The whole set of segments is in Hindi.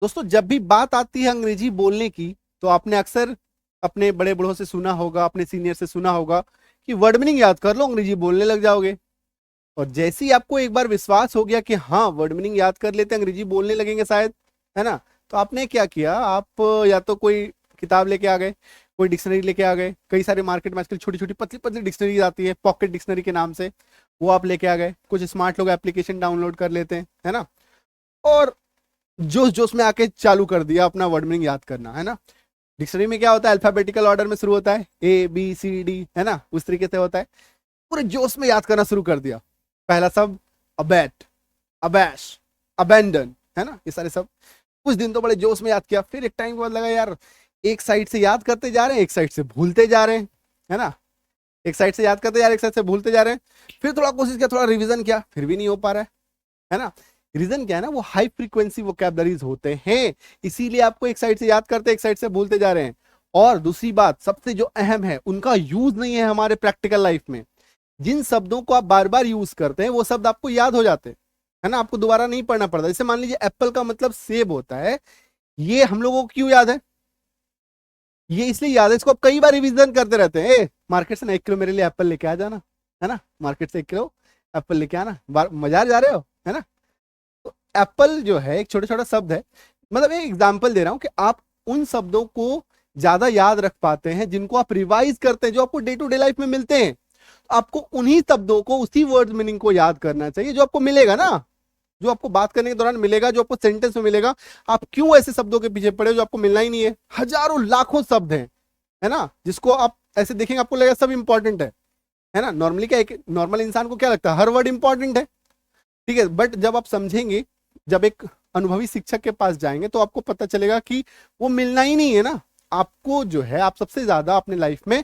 दोस्तों जब भी बात आती है अंग्रेजी बोलने की, तो आपने अक्सर अपने बड़े बड़ों से सुना होगा, अपने सीनियर से सुना होगा कि वर्ड मीनिंग याद कर लो अंग्रेजी बोलने लग जाओगे। और जैसे ही आपको एक बार विश्वास हो गया कि हाँ वर्ड मीनिंग याद कर लेते अंग्रेजी बोलने लगेंगे शायद, है ना, तो आपने क्या किया, आप या तो कोई किताब लेके आ गए, कोई डिक्शनरी लेके आ गए। कई सारे मार्केट में आजकल छोटी छोटी पतली पतली डिक्शनरी आती है, पॉकेट डिक्शनरी के नाम से, वो आप लेके आ गए। कुछ स्मार्ट लोग एप्लीकेशन डाउनलोड कर लेते हैं, है ना, और जोश जोश में आके चालू कर दिया अपना वर्ड मीनिंग याद करना, है ना। डिक्शनरी में क्या होता है, अल्फाबेटिकल ऑर्डर में शुरू होता है, A B C D, है ना, उस तरीके से होता है। पूरे जोश में याद करना शुरू कर दिया। पहला शब्द अबैट, अबैश, अबेंडन, है ना, ये सारे सब कुछ दिन तो बड़े जोश में याद किया। फिर एक टाइम के बाद लगा यार एक साइड से याद करते जा रहे हैं, एक साइड से भूलते जा रहे हैं, है ना, एक साइड से याद करते जा रहे हैं, एक साइड से भूलते जा रहे हैं। फिर थोड़ा कोशिश किया, थोड़ा रिवीजन किया, फिर भी नहीं हो पा रहा है ना। रीजन क्या है ना, वो हाई फ्रीक्वेंसी वोकैबुलरीज होते हैं, इसीलिए आपको एक साइड से याद करते एक साइड से भूलते जा रहे हैं। और दूसरी बात सबसे जो अहम है, उनका यूज नहीं है हमारे प्रैक्टिकल लाइफ में। जिन शब्दों को आप बार बार यूज करते हैं वो शब्द आपको याद हो जाते हैं, है ना, आपको दोबारा नहीं पढ़ना पड़ता। जैसे मान लीजिए एप्पल का मतलब सेब होता है, ये हम लोगों को क्यों याद है, ये इसलिए याद है, इसको आप कई बार रिवीजन करते रहते हैं। मार्केट से ना 1 किलो मेरे लिए एप्पल लेके आ जाना, है ना, मार्केट से 1 किलो एप्पल लेके आना, बाजार जा रहे हो, है ना। तो एप्पल जो है एक छोटा छोटा शब्द है, मतलब एक एग्जाम्पल दे रहा हूं कि आप उन शब्दों को ज्यादा याद रख पाते हैं जिनको आप रिवाइज करते हैं, जो आपको डे टू डे लाइफ में मिलते हैं। तो आपको उन्हीं शब्दों को, उसी वर्ड मीनिंग को याद करना चाहिए जो आपको मिलेगा ना, जो आपको बात करने के दौरान मिलेगा, जो आपको सेंटेंस में मिलेगा। आप क्यों ऐसे शब्दों के पीछे पड़े जो आपको मिलना ही नहीं है। हजारों लाखों शब्द हैं, है ना, जिसको आप ऐसे देखेंगे आपको लगेगा सब इंपॉर्टेंट है ना। नॉर्मली क्या, एक नॉर्मल इंसान को क्या लगता है, हर वर्ड इंपॉर्टेंट है, ठीक है। बट जब आप समझेंगे, जब एक अनुभवी शिक्षक के पास जाएंगे, तो आपको पता चलेगा कि वो मिलना ही नहीं है ना। आपको जो है, आप सबसे ज्यादा अपने लाइफ में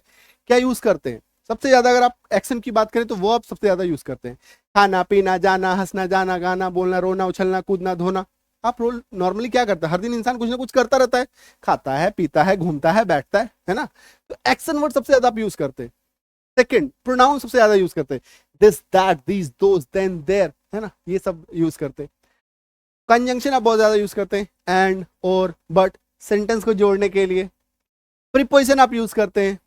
क्या यूज करते हैं, सबसे ज्यादा अगर आप एक्शन की बात करें तो वो आप सबसे ज्यादा यूज करते हैं। खाना पीना, जाना, हंसना, जाना, गाना, बोलना, रोना, उछलना, कूदना, धोना। आप रोल नॉर्मली क्या करता है, हर दिन इंसान कुछ ना कुछ करता रहता है, खाता है, पीता है, घूमता है, बैठता है ना। तो एक्शन वर्ड सबसे ज्यादा आप यूज करते हैं। सेकंड, प्रोनाउन सबसे ज्यादा यूज करते हैं, this, that, these, those, then, there, है ना, ये सब यूज करते हैं। कंजंक्शन आप बहुत ज्यादा यूज करते हैं, एंड, और, बट, सेंटेंस को जोड़ने के लिए। प्रीपोजिशन आप यूज करते हैं,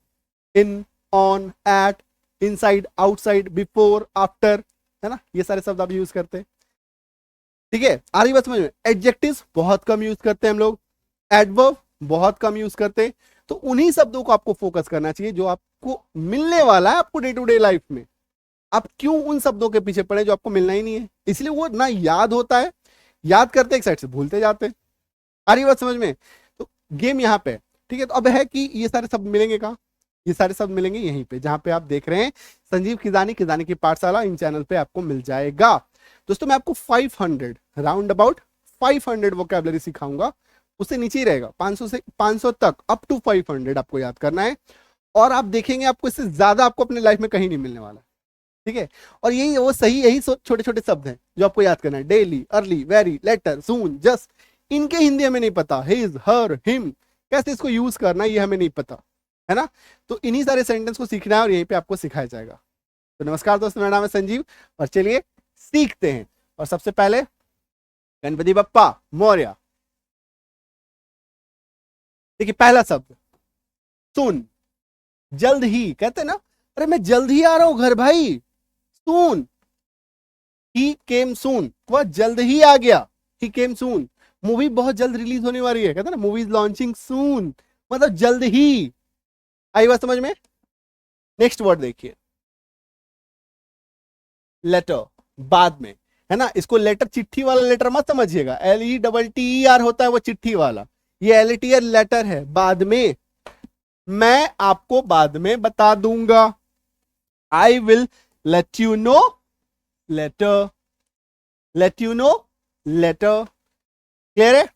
in, on, at, inside, outside, before, after, है ना, ये सारे शब्द आप यूज करते हैं, ठीक है। आ रही बात समझ में। एडजेक्टिव्स बहुत कम यूज करते हैं हम लोग, एडवर्ब बहुत कम यूज करते हैं। तो उन्हीं शब्दों को आपको फोकस करना चाहिए जो आपको मिलने वाला है आपको डे टू डे लाइफ में। आप क्यों उन शब्दों के पीछे पड़े जो आपको मिलना ही नहीं है, इसलिए वो ना याद होता है, याद करते एक साइड से भूलते जाते हैं। आ रही बात समझ में। तो गेम यहाँ पे, ठीक है। तो अब है कि ये सारे शब्द मिलेंगे कहाँ, ये सारे शब्द मिलेंगे यहीं पे जहां पे आप देख रहे हैं संजीव खिजानी, खिजानी की पाठशाला, इन चैनल पे आपको मिल जाएगा। दोस्तों मैं आपको 500 राउंड अबाउट 500 वोकैबुलरी सिखाऊंगा, उससे नीचे ही रहेगा, 500 से 500 तक, अप टू 500 आपको याद करना है। और आप देखेंगे आपको इससे ज्यादा आपको अपने लाइफ में कहीं नहीं मिलने वाला, ठीक है। और यही वो सही, यही छोटे छोटे शब्द हैं जो आपको याद करना है। डेली, अर्ली, वेरी, लेटर, सून, जस्ट, इनके हिंदी हमें नहीं पता, हिज, हर, हिम, कैसे इसको यूज करना है ये हमें नहीं पता, है ना। तो इन्हीं सारे सेंटेंस को सीखना है और यहीं पे आपको सिखाया जाएगा। तो नमस्कार दोस्तों, मेरा नाम है संजीव और चलिए सीखते हैं। और सबसे पहले गणपति बप्पा मौर्य। देखिए पहला शब्द सुन, जल्द ही, कहते हैं ना, अरे मैं जल्द ही आ रहा हूं घर भाई, सून, ही केम सून, वह जल्द ही आ गया, ही केम सून। मूवी बहुत जल्द रिलीज होने वाली है, कहते हैं ना, मूवी इज लॉन्चिंग सून, मतलब जल्द ही। आई बात समझ में। नेक्स्ट वर्ड देखिए, लेटर, बाद में, है ना। इसको लेटर चिट्ठी वाला लेटर मत समझिएगा, LETTER होता है वो चिट्ठी वाला, ये LETTER लेटर है, बाद में, मैं आपको बाद में बता दूंगा, I will let you know later, let you know later, clear है।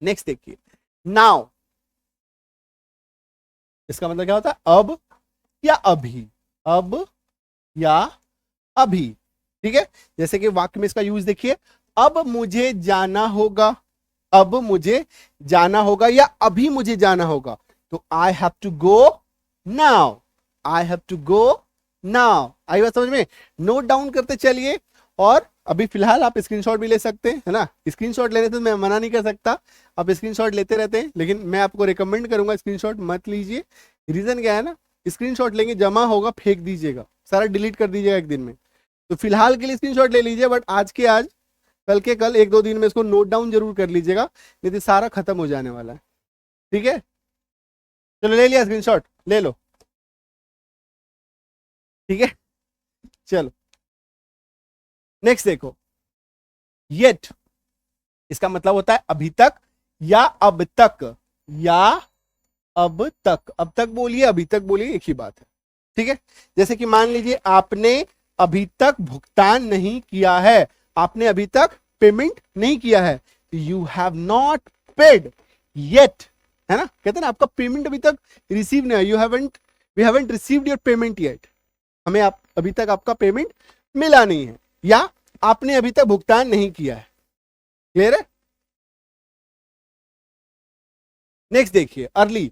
नेक्स्ट देखिए, नाउ, इसका मतलब क्या होता है, अब या अभी, अब या अभी, ठीक है। जैसे कि वाक्य में इसका यूज देखिए, अब मुझे जाना होगा, अब मुझे जाना होगा, या अभी मुझे जाना होगा, तो I have to go now, I have to go now. आई बात समझ में। नोट डाउन करते चलिए और अभी फिलहाल आप स्क्रीनशॉट भी ले सकते हैं, है ना। स्क्रीनशॉट लेने से मैं मना नहीं कर सकता, आप स्क्रीनशॉट लेते रहते हैं, लेकिन मैं आपको रिकमेंड करूंगा स्क्रीनशॉट मत लीजिए। रीजन क्या है ना, स्क्रीनशॉट लेंगे जमा होगा, फेंक दीजिएगा, सारा डिलीट कर दीजिएगा एक दिन में। तो फिलहाल के लिए स्क्रीनशॉट ले लीजिए, बट आज के आज, कल के कल, एक दो दिन में इसको नोट डाउन जरूर कर लीजिएगा, नहीं तो सारा खत्म हो जाने वाला है। ठीक है, चलो ले लिया स्क्रीनशॉट, ले लो। ठीक है, चलो नेक्स्ट देखो। येट, इसका मतलब होता है अभी तक या अब तक, या अब तक। अब तक बोलिए, अभी तक बोलिए, एक ही बात है। ठीक है, जैसे कि मान लीजिए आपने अभी तक भुगतान नहीं किया है, आपने अभी तक पेमेंट नहीं किया है, you have not paid yet, है ना। कहते हैं ना आपका पेमेंट अभी तक रिसीव नहीं है, you haven't, we haven't received your payment yet, हमें आप अभी तक आपका पेमेंट मिला नहीं है, या आपने अभी तक भुगतान नहीं किया है। क्लियर है। नेक्स्ट देखिए, अर्ली,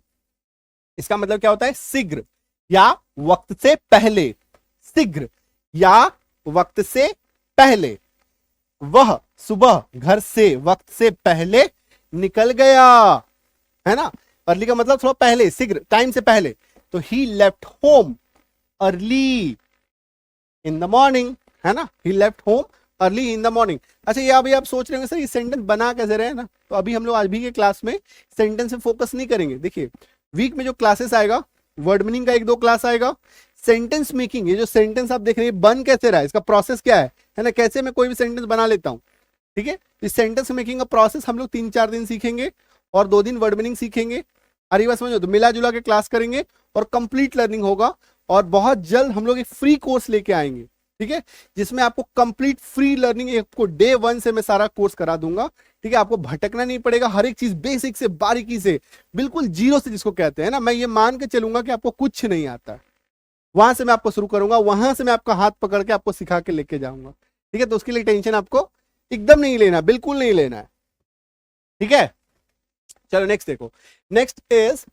इसका मतलब क्या होता है, शीघ्र या वक्त से पहले, शीघ्र या वक्त से पहले। वह सुबह घर से वक्त से पहले निकल गया, है ना। अर्ली का मतलब थोड़ा पहले, शीघ्र, टाइम से पहले। तो he left home early in the morning, है ना, he left home early in the morning. अच्छा, ये अभी आप सोच रहे होंगे सर ये सेंटेंस बना कैसे रहे ना, तो अभी हम लोग आज भी के क्लास में सेंटेंस पे फोकस नहीं करेंगे। देखिए वीक में जो क्लासेस आएगा, वर्ड मीनिंग का एक दो क्लास आएगा, सेंटेंस मेकिंग, ये जो सेंटेंस आप देख रहे हैं बन कैसे रहा है, इसका प्रोसेस क्या है ना, कैसे मैं कोई भी सेंटेंस बना लेता हूं। ठीक है, इस सेंटेंस मेकिंग का प्रोसेस हम लोग 3-4 दिन सीखेंगे, और 2 दिन वर्ड मीनिंग सीखेंगे। अरे बात समझो, तो मिला जुला के क्लास करेंगे और कंप्लीट लर्निंग होगा। और बहुत जल्द हम लोग एक फ्री कोर्स लेके आएंगे, ठीक है, जिसमें आपको कंप्लीट फ्री लर्निंग, आपको डे 1 से मैं सारा कोर्स करा दूंगा। ठीक है, आपको भटकना नहीं पड़ेगा, हर एक चीज बेसिक से बारीकी से, बिल्कुल जीरो से, जिसको कहते हैं ना, मैं ये मान के चलूंगा कि आपको कुछ नहीं आता, वहां से मैं आपको शुरू करूंगा, वहां से मैं आपका हाथ पकड़ के आपको सिखा के लेके जाऊंगा। ठीक है, तो उसके लिए टेंशन आपको एकदम नहीं लेना, बिल्कुल नहीं लेना है। ठीक है, चलो नेक्स्ट देखो। नेक्स्ट इज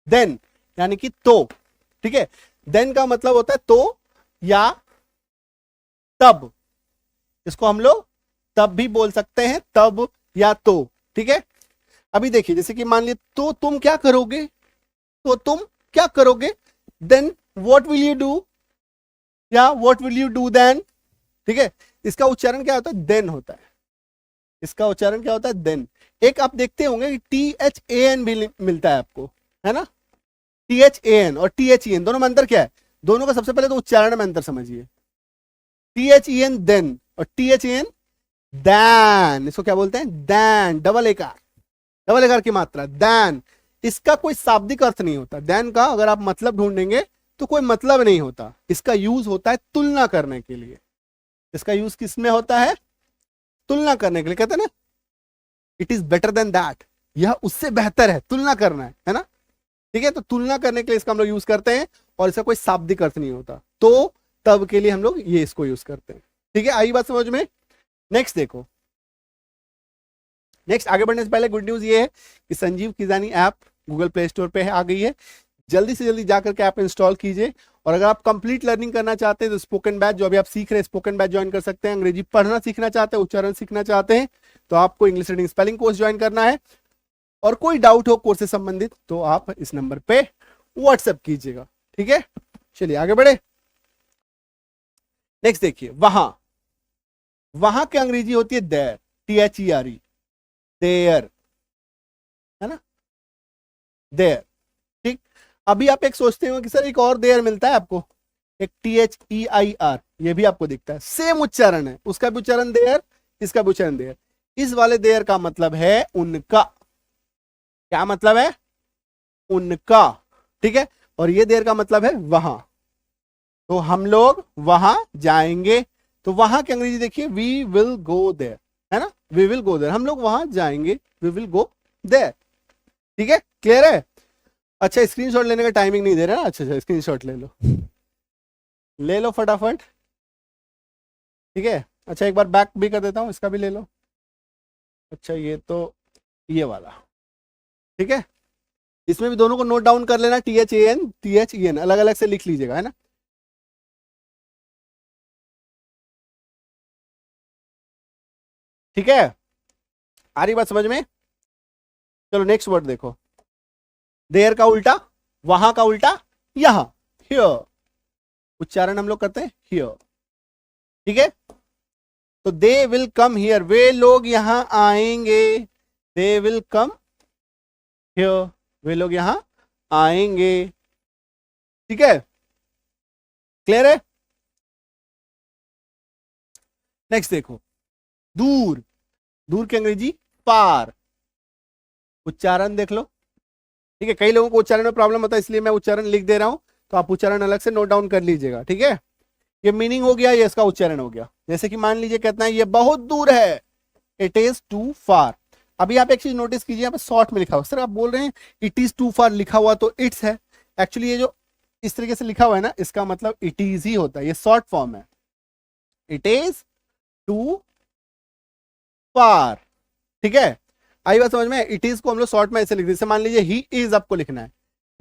देन, यानी कि तो। ठीक है, देन का मतलब होता है तो या तब, इसको हम लोग तब भी बोल सकते हैं, तब या तो। ठीक है, अभी देखिए, जैसे कि मान लीजिए तो तुम क्या करोगे, तो तुम क्या करोगे, then what will you do, या what will you do then. ठीक है, इसका उच्चारण क्या होता है, देन होता है, इसका उच्चारण क्या होता है, देन। एक आप देखते होंगे कि THAN भी मिलता है आपको, है ना, THAN और THEN दोनों में अंतर क्या है, दोनों का सबसे पहले तो उच्चारण में अंतर समझिए। THEN देन और THAN दैन, इसको क्या बोलते हैं, दैन, डबल एकार की मात्रा, दैन। इसका कोई शाब्दिक अर्थ नहीं होता, दैन का अगर आप मतलब ढूंढेंगे तो कोई मतलब नहीं होता, इसका यूज होता है तुलना करने के लिए। इसका यूज किस में होता है, तुलना करने के लिए, कहते हैं ना it is better than that, यह उससे बेहतर है, तुलना करना है ना। ठीक है, तो तुलना करने के लिए इसका हम लोग यूज करते हैं, और इसका कोई शाब्दिक अर्थ नहीं होता। तो तब के लिए हम लोग ये इसको यूज करते हैं। ठीक है, आई बात समझ में। नेक्स्ट देखो, नेक्स्ट आगे बढ़ने से पहले गुड न्यूज ये है कि Sanjeev Kijani app Google play store पे है, आ गई है। जल्दी से जल्दी जाकर के ऐप इंस्टॉल कीजिए। और अगर आप कंप्लीट लर्निंग करना चाहते हैं तो स्पोकन बैच जो अभी आप सीख रहे हैं, स्पोकन बैच ज्वाइन कर सकते हैं। अंग्रेजी पढ़ना सीखना चाहते हैं, उच्चारण सीखना चाहते हैं, तो आपको English reading spelling course join करना है। और कोई डाउट हो कोर्स से संबंधित तो आप इस नंबर पे व्हाट्सएप कीजिएगा। ठीक है, चलिए आगे बढ़े। नेक्स्ट देखिए, वहां, वहां की अंग्रेजी होती है देयर, THERE, देयर, है ना, देयर। ठीक, अभी आप एक सोचते हो कि सर एक और देयर मिलता है आपको, एक THEIR, ये भी आपको दिखता है, सेम उच्चारण है, उसका भी उच्चारण देयर, इसका भी उच्चारण देयर। इस वाले देयर का मतलब है उनका, क्या मतलब है, उनका। ठीक है, और ये देयर का मतलब है वहां, तो हम लोग वहां जाएंगे। तो वहां की अंग्रेजी देखिए, वी विल गो देयर, है ना, वी विल गो देयर, हम लोग वहां जाएंगे, वी विल गो देयर। ठीक है, क्लियर है। अच्छा, स्क्रीनशॉट लेने का टाइमिंग नहीं दे रहा ना, अच्छा स्क्रीनशॉट ले लो, ले लो फटाफट। ठीक है, अच्छा एक बार बैक भी कर देता हूं, इसका भी ले लो। अच्छा, ये तो ये वाला, ठीक है, इसमें भी दोनों को नोट डाउन कर लेना, THAN अलग अलग से लिख लीजिएगा, है ना। ठीक है, आ रही बात समझ में? चलो नेक्स्ट वर्ड देखो, देयर का उल्टा, वहां का उल्टा यहां, हियर, उच्चारण हम लोग करते हैं हियर, ठीक है। तो दे विल कम हियर, वे लोग यहां आएंगे, दे विल कम हियर, वे लोग यहां आएंगे, ठीक है, क्लियर है। नेक्स्ट देखो, दूर, दूर की अंग्रेजी पार, उच्चारण देख लो, ठीक है। कई लोगों को उच्चारण में प्रॉब्लम होता है, इसलिए मैं उच्चारण लिख दे रहा हूं, तो आप उच्चारण अलग से नोट डाउन कर लीजिएगा, ठीक है। ये मीनिंग हो गया, ये इसका उच्चारण हो गया। जैसे कि मान लीजिए कहते हैं ये बहुत दूर है, इट इज टू फार। अभी आप एक चीज नोटिस कीजिए, यहाँ पे शॉर्ट में लिखा हुआ, सर आप बोल रहे हैं इट इज टू फार लिखा हुआ तो इट्स है, एक्चुअली ये जो इस तरीके से लिखा हुआ है ना, इसका मतलब इट इज ही होता है, ये शॉर्ट फॉर्म है, इट इज टू फार, ठीक है। आई बात समझ में? इट इज को हम लोग शॉर्ट में ऐसे लिख देते, मान लीजिए ही इज आपको लिखना है,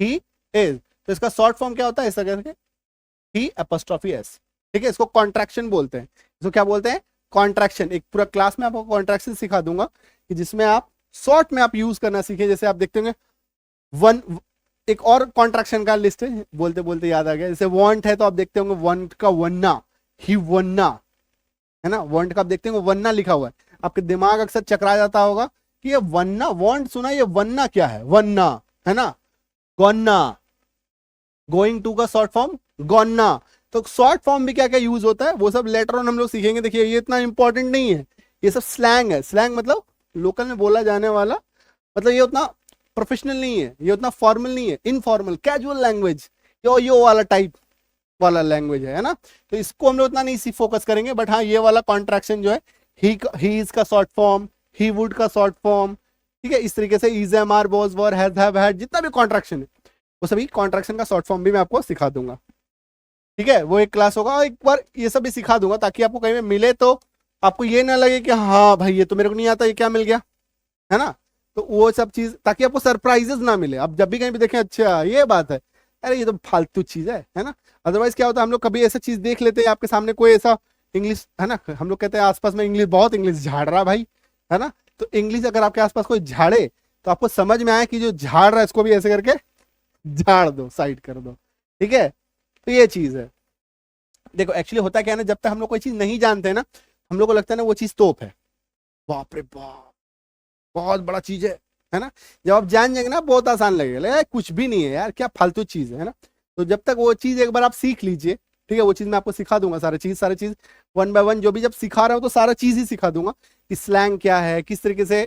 ही इज, तो इसका शॉर्ट फॉर्म क्या होता है, ऐसा करके ही एपोस्ट्रोफी एस, ठीक है। इसको कॉन्ट्रैक्शन बोलते हैं, इसको क्या बोलते हैं, कॉन्ट्रैक्शन। एक पूरा क्लास में आपको कॉन्ट्रैक्शन सिखा दूंगा कि जिसमें आप शॉर्ट में आप यूज करना सीखे। जैसे आप देखते होंगे वन, एक और कॉन्ट्रैक्शन का लिस्ट है, बोलते बोलते याद आ गया, जैसे वांट है तो आप देखते होंगे वांट का वन्ना, ही वन्ना, है ना, वांट का आप देखते होंगे वन्ना लिखा हुआ है, आपके दिमाग अक्सर चकरा जाता होगा कि ये वन्ना, वांट सुना, ये वन्ना क्या है, वन्ना, है ना, गोन्ना, गोइंग टू का शॉर्ट फॉर्म गोन्ना। तो शॉर्ट फॉर्म भी क्या क्या यूज होता है वो सब लेटर ऑन हम लोग सीखेंगे। देखिए ये इतना इंपॉर्टेंट नहीं है, ये सब स्लैंग है। स्लैंग मतलब लोकल में बोला जाने वाला, मतलब ये उतना प्रोफेशनल नहीं है, ये उतना फॉर्मल नहीं है, इनफॉर्मल कैजुअल लैंग्वेज, यो वाला टाइप वाला लैंग्वेज है ना। तो इसको हम लोग उतना नहीं फोकस करेंगे, बट हाँ ये वाला कॉन्ट्रैक्शन जो है, ही इज का शॉर्ट फॉर्म, ही वुड का शॉर्ट फॉर्म, ठीक है, इस तरीके से is, am, are, was, were, has, have, had, जितना भी कॉन्ट्रैक्शन है वो सभी कॉन्ट्रैक्शन का शॉर्ट फॉर्म भी मैं आपको सिखा दूंगा, ठीक है। वो एक क्लास होगा और एक बार ये सब भी सिखा दूंगा, ताकि आपको कहीं में मिले तो आपको ये ना लगे कि हाँ भाई ये तो मेरे को नहीं आता, ये क्या मिल गया, है ना। तो वो सब चीज, ताकि आपको सरप्राइजेस ना मिले, आप जब भी कहीं भी देखें अच्छा ये बात है, अरे ये तो फालतू चीज है ना। अदरवाइज क्या होता है, हम लोग कभी ऐसा चीज देख लेते हैं आपके सामने, कोई ऐसा इंग्लिश, है ना, हम लोग कहते हैं आसपास में इंग्लिश, बहुत इंग्लिश झाड़ रहा भाई, है ना। तो इंग्लिश अगर आपके आसपास कोई झाड़े तो आपको समझ में आए कि जो झाड़ रहा है इसको भी ऐसे करके झाड़ दो, साइड कर दो, ठीक है। तो ये चीज है। देखो एक्चुअली होता क्या है ना, जब तक हम लोग कोई चीज नहीं जानते हैं ना, हम लोग को लगता है ना वो चीज तोप है, बाप रे बाप बहुत बड़ा चीज है ना। जब आप जान जाएंगे ना बहुत आसान लगेगा, कुछ भी नहीं है यार, क्या फालतू चीज है ना। तो जब तक वो चीज एक बार आप सीख लीजिए, ठीक है, वो चीज मैं आपको सिखा दूंगा, सारी चीज वन बाय वन, जो भी जब सिखा रहा हूँ तो सारा चीज ही सिखा दूंगा कि स्लैंग क्या है, किस तरीके से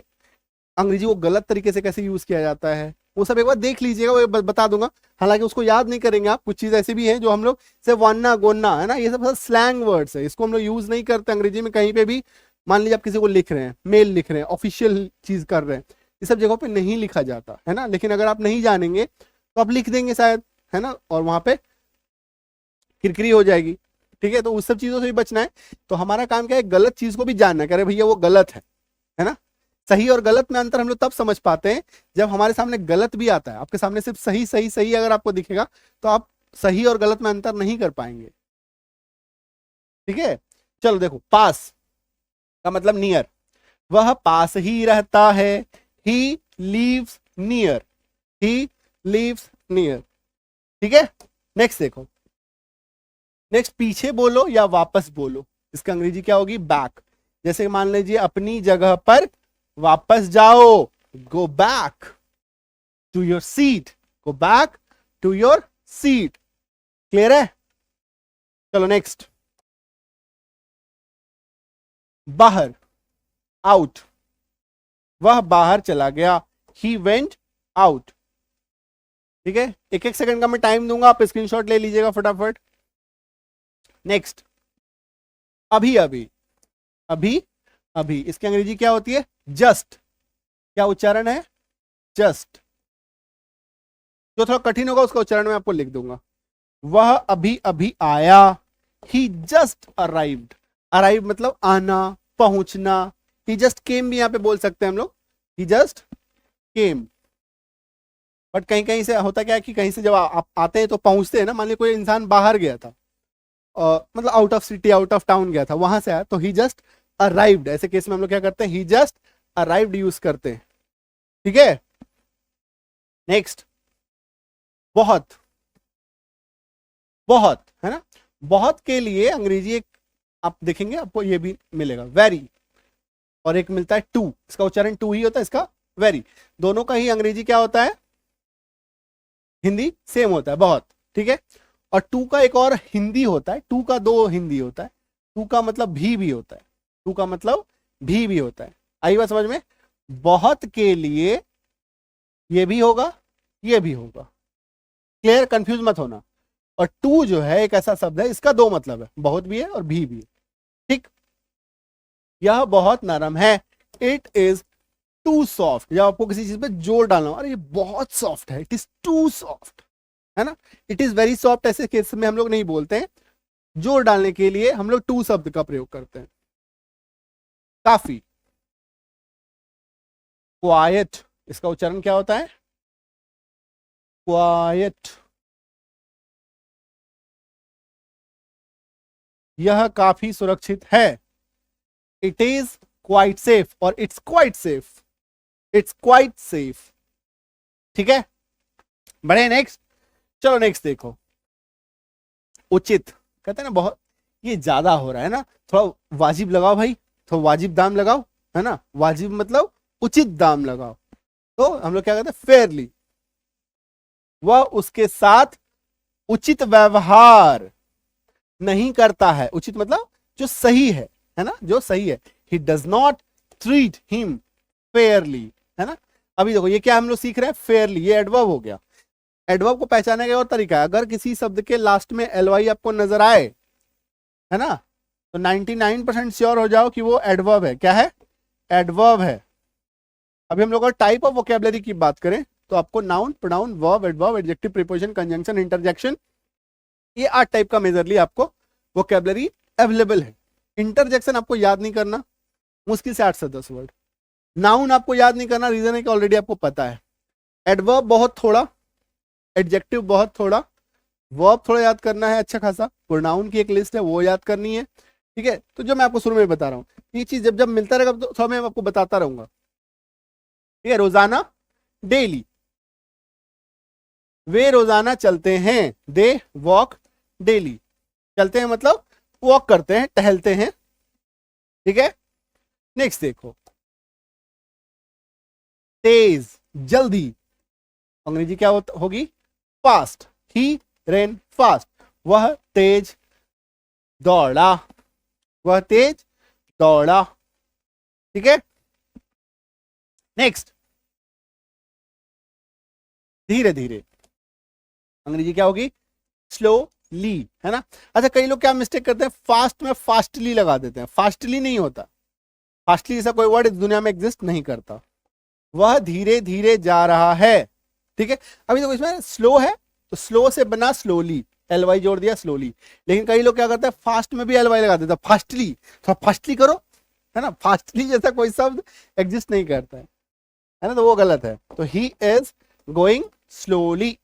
अंग्रेजी को गलत तरीके से कैसे यूज किया जाता है, वो सब एक बार देख लीजिएगा, वो बता दूंगा। हालांकि उसको याद नहीं करेंगे आप, कुछ चीज ऐसी भी है जो हम लोग से वन्ना गोन्ना, है ना, ये सब स्लैंग वर्ड्स है, इसको हम लोग यूज नहीं करते अंग्रेजी में कहीं पे भी। मान लीजिए आप किसी को लिख रहे हैं, मेल लिख रहे हैं, ऑफिशियल चीज कर रहे हैं, ये सब जगहों पे नहीं लिखा जाता है ना। लेकिन अगर आप नहीं जानेंगे तो आप लिख देंगे शायद, है ना, और वहां पे किरकिरी हो जाएगी, ठीक है। तो उस सब चीजों से भी बचना है। तो हमारा काम क्या है, गलत चीज को भी जानना है, कह रहे भैया वो गलत है ना। सही और गलत में अंतर हम लोग तब समझ पाते हैं जब हमारे सामने गलत भी आता है। आपके सामने सिर्फ सही सही सही अगर आपको दिखेगा तो आप सही और गलत में अंतर नहीं कर पाएंगे, ठीक है। चलो देखो, पास का मतलब नियर, वह पास ही रहता है, he leaves near, he leaves near, ठीक है। नेक्स्ट देखो, नेक्स्ट पीछे बोलो या वापस बोलो, इसका अंग्रेजी क्या होगी, बैक। जैसे मान लीजिए अपनी जगह पर वापस जाओ, go back to your seat, go back to your seat, clear है। चलो नेक्स्ट, बाहर, आउट, वह बाहर चला गया, ही वेंट आउट, ठीक है। एक एक सेकंड का मैं टाइम दूंगा, आप स्क्रीनशॉट ले लीजिएगा फटाफट। नेक्स्ट, अभी अभी, अभी अभी, इसकी अंग्रेजी क्या होती है, जस्ट, क्या उच्चारण है, जस्ट। जो थोड़ा कठिन होगा उसका उच्चारण मैं आपको लिख दूंगा। वह अभी अभी आया, ही जस्ट अराइव्ड, अराइव मतलब आना, पहुंचना। ही जस्ट केम भी यहां पे बोल सकते हैं हम लोग, ही जस्ट केम। बट कहीं कहीं से होता क्या है कि कहीं से जब आप आते हैं तो पहुंचते हैं ना, मान लीजिए कोई इंसान बाहर गया था, मतलब out of city, out of town गया था, वहां से आया तो ही जस्ट अराइव्ड, ऐसे केस में हम लोग क्या करते हैं, ही जस्ट अराइव्ड यूज करते हैं, ठीक है। नेक्स्ट, बहुत, बहुत है ना, बहुत के लिए अंग्रेजी एक आप देखेंगे आपको ये भी मिलेगा, वेरी, और एक मिलता है टू, इसका उच्चारण टू ही होता है, इसका वेरी, दोनों का ही अंग्रेजी क्या होता है, हिंदी सेम होता है, बहुत, ठीक है। और टू का एक और हिंदी होता है, टू का दो हिंदी होता है, टू का मतलब भी होता है, टू का मतलब भी होता है, आई बात समझ में। बहुत के लिए ये भी होगा, ये भी होगा, क्लियर, कंफ्यूज मत होना। और टू जो है एक ऐसा शब्द है, इसका दो मतलब है, बहुत भी है और भी है, ठीक। यह बहुत नरम है, इट इज टू सॉफ्ट, जब आपको किसी चीज पे जोर डालना हो, अरे ये बहुत सॉफ्ट है, इट इज टू सॉफ्ट, है ना, इट इज वेरी सॉफ्ट, ऐसे केस में हम लोग नहीं बोलते हैं, जोर डालने के लिए हम लोग टू शब्द का प्रयोग करते हैं। काफी, क्वाइट, इसका उच्चारण क्या होता है, क्वाइट, यह काफी सुरक्षित है, इट इज क्वाइट सेफ, और it's quite safe, it's quite safe, ठीक है। बढ़े नेक्स्ट, चलो नेक्स्ट देखो, उचित, कहते हैं ना बहुत ये ज्यादा हो रहा है ना, थोड़ा वाजिब लगाओ भाई, थोड़ा वाजिब दाम लगाओ, है ना, वाजिब मतलब उचित दाम लगाओ, तो हम लोग क्या कहते हैं, फेयरली, वह उसके साथ उचित व्यवहार नहीं करता है, उचित मतलब जो सही है ना, जो सही है, he does not treat him Fairlie, है ना। अभी देखो ये क्या हम लोग सीख रहे हैं, फेयरली, ये एडवर्ब हो गया, एडवर्ब को पहचानने का और तरीका है, अगर किसी शब्द के लास्ट में एलवाई आपको नजर आए, है ना, तो 99% श्योर हो जाओ कि वो एडवर्ब है, क्या है, एडवर्ब है। अभी हम लोग अगर टाइप ऑफ वोकैबुलरी की बात करें तो आपको noun, pronoun, verb, adverb, adjective, preposition, conjunction, interjection, ये 8 टाइप का मेजरली आपको वोकैबुलरी अवेलेबल है। इंटरजेक्शन आपको याद नहीं करना, मुश्किल से 8 से 10 वर्ड। नाउन आपको याद नहीं करना, रीजन है कि ऑलरेडी आपको पता है। एडवर्ब बहुत थोड़ा, एडजेक्टिव बहुत थोड़ा, वर्ब थोड़ा याद करना है अच्छा खासा, प्रोनाउन की एक लिस्ट है वो याद करनी है, ठीक है। तो जो मैं आपको शुरू में बता रहा हूँ, ये चीज जब जब मिलता रहेगा तो थोड़ा मैं आपको बताता रहूंगा, ठीक है। रोजाना, डेली, वे रोजाना चलते हैं, दे वॉक डेली, चलते हैं मतलब वॉक करते हैं, टहलते हैं, ठीक है। नेक्स्ट देखो, तेज, जल्दी, अंग्रेजी क्या होगी, फास्ट, ही रेन फास्ट, वह तेज दौड़ा, वह तेज दौड़ा, ठीक है। नेक्स्ट, धीरे धीरे, अंग्रेजी क्या होगी, स्लोली, है ना। अच्छा कई लोग क्या मिस्टेक करते हैं, फास्ट में फास्टली लगा देते हैं, फास्टली नहीं होता, फास्टली जैसा कोई वर्ड इस दुनिया में एग्जिस्ट नहीं करता, वह धीरे धीरे जा रहा है, ठीक है। अभी देखो इसमें स्लो है तो स्लो से बना स्लोली, एलवाई जोड़ दिया स्लोली, लेकिन कई लोग क्या करते हैं फास्ट में भी एलवाई लगा देते हैं, फास्टली, थोड़ा फास्टली करो, है ना, फास्टली जैसा कोई शब्द एग्जिस्ट नहीं करता है ना, तो वो गलत है। तो he is going slowly,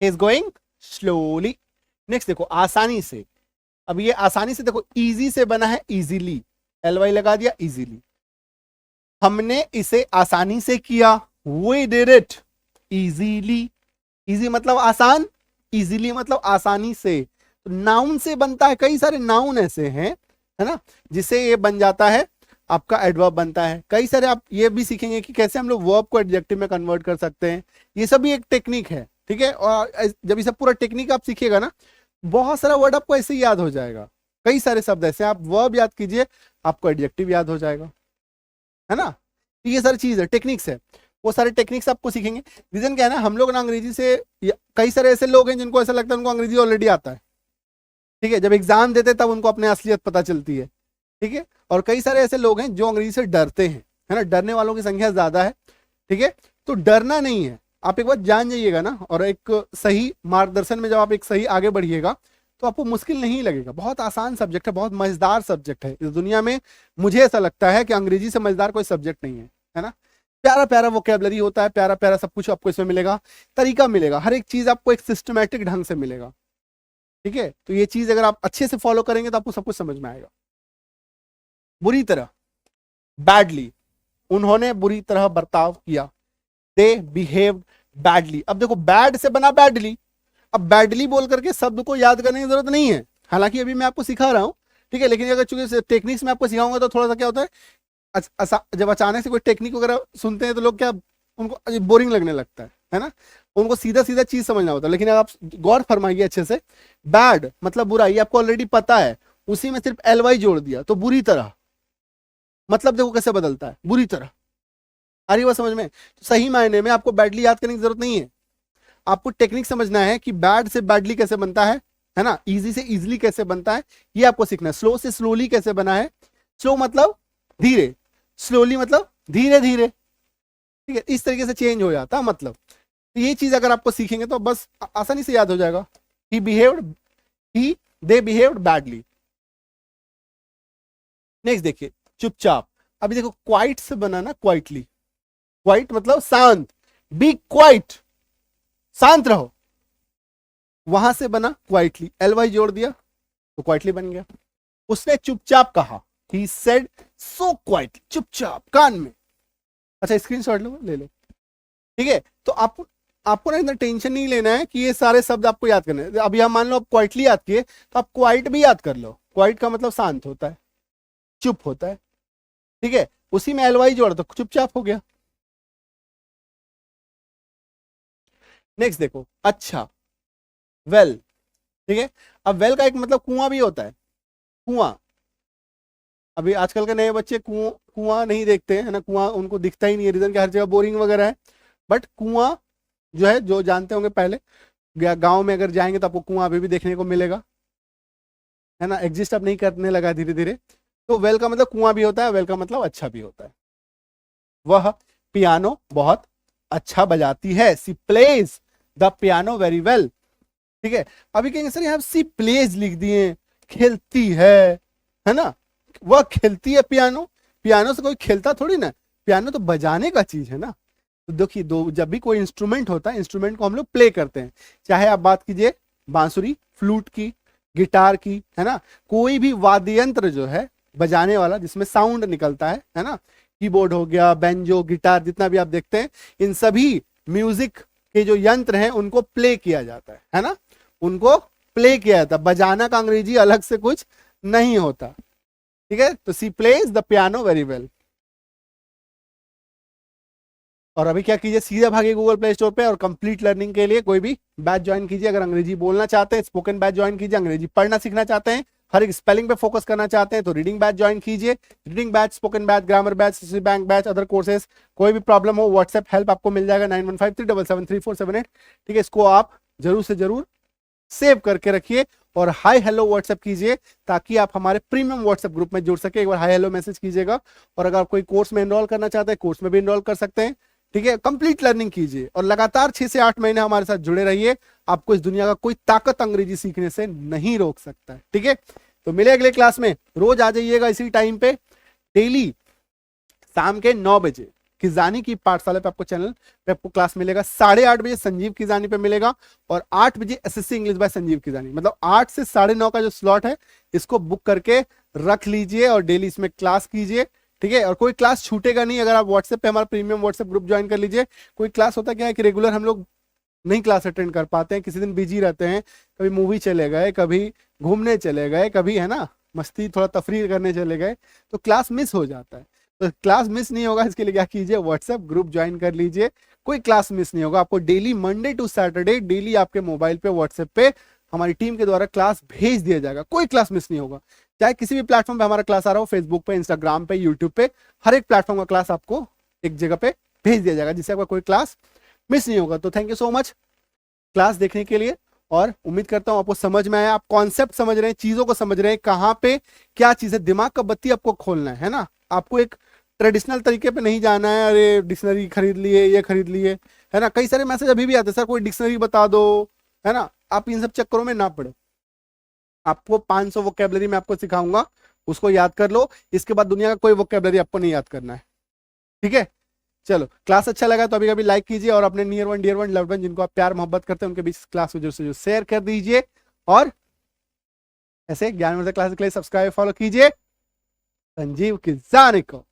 is going slowly. Next देखो, आसानी से, अब ये आसानी से देखो, इजी से बना है इजीली, एलवाई लगा दिया इजीली, हमने इसे आसानी से किया, we did it easily, easy मतलब आसान, इजीली मतलब आसानी से, तो नाउन से बनता है, कई सारे नाउन ऐसे हैं, है ना, जिसे ये बन जाता है आपका एडवर्ब बनता है। कई सारे आप ये भी सीखेंगे कि कैसे हम लोग वर्ब को एडजेक्टिव में कन्वर्ट कर सकते हैं, ये सब भी एक टेक्निक है, ठीक है। और जब ये सब पूरा टेक्निक आप सीखिएगा ना, बहुत सारा वर्ड आपको ऐसे ही याद हो जाएगा, कई सारे शब्द ऐसे, आप वर्ब याद कीजिए आपको एडजेक्टिव याद हो जाएगा, है ना। तो ये सारी चीज है, टेक्निक्स है, वो सारे टेक्निक्स आपको सीखेंगे। रीजन क्या है ना, हम लोग ना अंग्रेजी से, कई सारे ऐसे लोग हैं जिनको ऐसा लगता है उनको अंग्रेजी ऑलरेडी आता है, ठीक है, जब एग्जाम देते तब उनको अपने असलियत पता चलती है, ठीक है। और कई सारे ऐसे लोग हैं जो अंग्रेजी से डरते हैं, है ना, डरने वालों की संख्या ज्यादा है, ठीक है। तो डरना नहीं है, आप एक बार जान जाइएगा ना, और एक सही मार्गदर्शन में जब आप एक सही आगे बढ़िएगा तो आपको मुश्किल नहीं लगेगा, बहुत आसान सब्जेक्ट है, बहुत मजेदार सब्जेक्ट है इस दुनिया में। मुझे ऐसा लगता है कि अंग्रेजी से मजेदार कोई सब्जेक्ट नहीं है ना। प्यारा प्यारा वोकैबुलरी होता है, प्यारा प्यारा सब कुछ आपको इसमें मिलेगा, तरीका मिलेगा, हर एक चीज आपको एक सिस्टमैटिक ढंग से मिलेगा, ठीक है। तो ये चीज अगर आप अच्छे से फॉलो करेंगे तो आपको सब कुछ समझ में आएगा। बुरी तरह, बैडली, उन्होंने बुरी तरह बर्ताव किया, दे बिहेव्ड बैडली। अब देखो बैड से बना बैडली, अब बैडली बोल करके शब्द को याद करने की जरूरत नहीं है, हालांकि अभी मैं आपको सिखा रहा हूं, ठीक है, लेकिन अगर चूंकि टेक्निक्स में आपको सिखाऊंगा तो थोड़ा सा क्या होता है, जब अचानक से कोई टेक्निक वगैरह सुनते हैं तो लोग क्या, उनको बोरिंग लगने लगता है ना, उनको सीधा सीधा चीज समझना होता है। लेकिन अगर आप गौर फरमाइए अच्छे से, बैड मतलब बुरा, ये आपको ऑलरेडी पता है, उसी में सिर्फ एल वाई जोड़ दिया तो बुरी तरह, मतलब देखो कैसे बदलता है, बुरी तरह। आ रही बात समझ में? तो सही मायने में आपको बैडली याद करने की जरूरत नहीं है, आपको टेक्निक समझना है कि बैड से बैडली कैसे बनता है ना, इजी से इजीली कैसे बनता है, ये आपको सीखना है। स्लो से स्लोली कैसे बना है, स्लो मतलब धीरे, स्लोली मतलब धीरे धीरे, ठीक है, इस तरीके से चेंज हो जाता मतलब। तो ये चीज अगर आपको सीखेंगे तो बस आसानी से याद हो जाएगा। ही बिहेव्ड, ही दे बिहेव्ड बैडली। नेक्स्ट देखिए, चुपचाप। अभी देखो क्वाइट से बना ना, क्वाइटली, क्वाइट मतलब शांत, बी क्वाइट, शांत रहो, वहां से बना क्वाइटली, एल वाई जोड़ दिया तो क्वाइटली बन गया। उसने चुपचाप कहा, ही सेड सो क्वाइट, चुपचाप कान में। अच्छा स्क्रीनशॉट लो, ले लो, ठीक है। तो आपको ना इतना टेंशन नहीं लेना है कि ये सारे शब्द आपको याद करने हैं। अभी हम मान लो आप क्वाइटली याद किए तो आप क्वाइट भी याद कर लो, क्वाइट का मतलब शांत होता है, चुप होता है, ठीक है, उसी में एल वाई जोड़ तो चुपचाप हो गया। नेक्स्ट देखो, अच्छा, वेल, ठीक है। अब वेल का एक मतलब कुआं भी होता है, कुआं। अभी आजकल के नए बच्चे कुआं नहीं देखते हैं, है ना, कुआं उनको दिखता ही नहीं है, रीजन कि हर जगह बोरिंग वगैरह है। बट कुआं जो है, जो जानते होंगे पहले, गांव में अगर जाएंगे तो आपको कुआं अभी भी देखने को मिलेगा, है ना, एग्जिस्ट अब नहीं करने लगा धीरे धीरे। तो वेल का मतलब कुआं भी होता है, वेल का मतलब अच्छा भी होता है। वह पियानो बहुत अच्छा बजाती है, she plays the piano very well, ठीक है। अभी कहेंगे सर यहाँ सी प्लेज लिख दिए, खेलती है ना, वह खेलती है पियानो, पियानो से कोई खेलता थोड़ी ना, पियानो तो बजाने का चीज है ना। तो देखिए, दो जब भी कोई इंस्ट्रूमेंट होता है, इंस्ट्रूमेंट को हम लोग प्ले करते हैं, चाहे आप बात कीजिए बांसुरी, फ्लूट की, गिटार की, है ना, कोई भी वाद्य यंत्र जो है बजाने वाला जिसमें साउंड निकलता है ना, कीबोर्ड हो गया, बेंजो, गिटार, जितना भी आप देखते हैं, इन सभी म्यूजिक के जो यंत्र हैं उनको प्ले किया जाता है ना, उनको प्ले किया जाता है, बजाना का अंग्रेजी अलग से कुछ नहीं होता, ठीक है। तो she plays the piano very well. और अभी क्या कीजिए, सीधे भागिए गूगल प्ले स्टोर पे और कंप्लीट लर्निंग के लिए कोई भी बैच ज्वाइन कीजिए। अगर अंग्रेजी बोलना चाहते हैं, स्पोकन बैच ज्वाइन कीजिए। अंग्रेजी पढ़ना सीखना चाहते हैं, हर एक स्पेलिंग पे फोकस करना चाहते हैं तो रीडिंग बैच ज्वाइन कीजिए। Reading batch, spoken batch, grammar batch, bank batch, other courses, कोई भी प्रॉब्लम हो व्हाट्सएप हेल्प आपको मिल जाएगा 9153773478, ठीक है। इसको आप जरूर से जरूर सेव करके रखिए और हाय हेलो व्हाट्सएप कीजिए ताकि आप हमारे प्रीमियम व्हाट्सएप ग्रुप में जुड़ सके। एक बार हाय हेलो मैसेज कीजिएगा। और अगर आप कोई कोर्स में एनरोल करना चाहते हैं, कोर्स में भी एनरोल कर सकते हैं, ठीक है। कंप्लीट लर्निंग कीजिए और लगातार 6 से 8 महीने हमारे साथ जुड़े रहिए। आपको इस दुनिया का कोई ताकत अंग्रेजी सीखने से नहीं रोक सकता है, ठीक है। तो मिले अगले क्लास में, रोज आ जाइएगा इसी टाइम पे, डेली शाम के 9 बजे किजानी की पाठशाला पे आपको चैनल पे आपको क्लास मिलेगा। 8:30 बजे संजीव किजानी पे मिलेगा और 8 बजे एसएससी इंग्लिश बाय संजीव किजानी, मतलब 8 से 9:30 का जो स्लॉट है इसको बुक करके रख लीजिए और डेली इसमें क्लास कीजिए, ठीक है। और कोई क्लास छूटेगा नहीं अगर आप व्हाट्सएप पे हमारा प्रीमियम व्हाट्सएप ग्रुप ज्वाइन कर लीजिए। कोई क्लास होता क्या है कि रेगुलर हम लोग नहीं क्लास अटेंड कर पाते हैं, किसी दिन बिजी रहते हैं, कभी मूवी चले गए, कभी घूमने चले गए, कभी है ना मस्ती थोड़ा तफरीर करने चले गए, तो क्लास मिस हो जाता है। तो क्लास मिस नहीं होगा इसके लिए क्या कीजिए, व्हाट्सएप ग्रुप ज्वाइन कर लीजिए। कोई क्लास मिस नहीं होगा, आपको daily Monday to Saturday daily आपके मोबाइल पे व्हाट्सएप पे हमारी टीम के द्वारा क्लास भेज दिया जाएगा। कोई क्लास मिस नहीं होगा, चाहे किसी भी प्लेटफॉर्म पे हमारा क्लास आ रहा हो, फेसबुक पे, इंस्टाग्राम पे, यूट्यूब पे, हर एक प्लेटफॉर्म का क्लास आपको एक जगह पे भेज दिया जाएगा जिससे आपका कोई क्लास मिस नहीं होगा। तो thank you so much class देखने के लिए और उम्मीद करता हूं आपको समझ में आया, आप कॉन्सेप्ट समझ रहे हैं, चीजों को समझ रहे हैं, कहां पे क्या चीज है, दिमाग का बत्ती आपको खोलना है ना। आपको एक ट्रेडिशनल तरीके पे नहीं जाना है, अरे डिक्शनरी खरीद लिए, ये खरीद लिए, है ना। कई सारे मैसेज अभी भी आते हैं, सर कोई डिक्शनरी बता दो, है ना। आप इन सब चक्करों में ना पड़े, आपको 500 वोकेबलरी में आपको सिखाऊंगा, उसको याद कर लो। इसके बाद दुनिया का कोई वोकेबलरी आपको नहीं याद करना है, ठीक है। चलो, क्लास अच्छा लगा तो अभी कभी लाइक कीजिए और अपने near one, dear one, loved one जिनको आप प्यार मोहब्बत करते हैं उनके बीच क्लास को जो से जो शेयर कर दीजिए और ऐसे ज्ञान वर्धक क्लास के लिए सब्सक्राइब फॉलो कीजिए। संजीव किसानी को।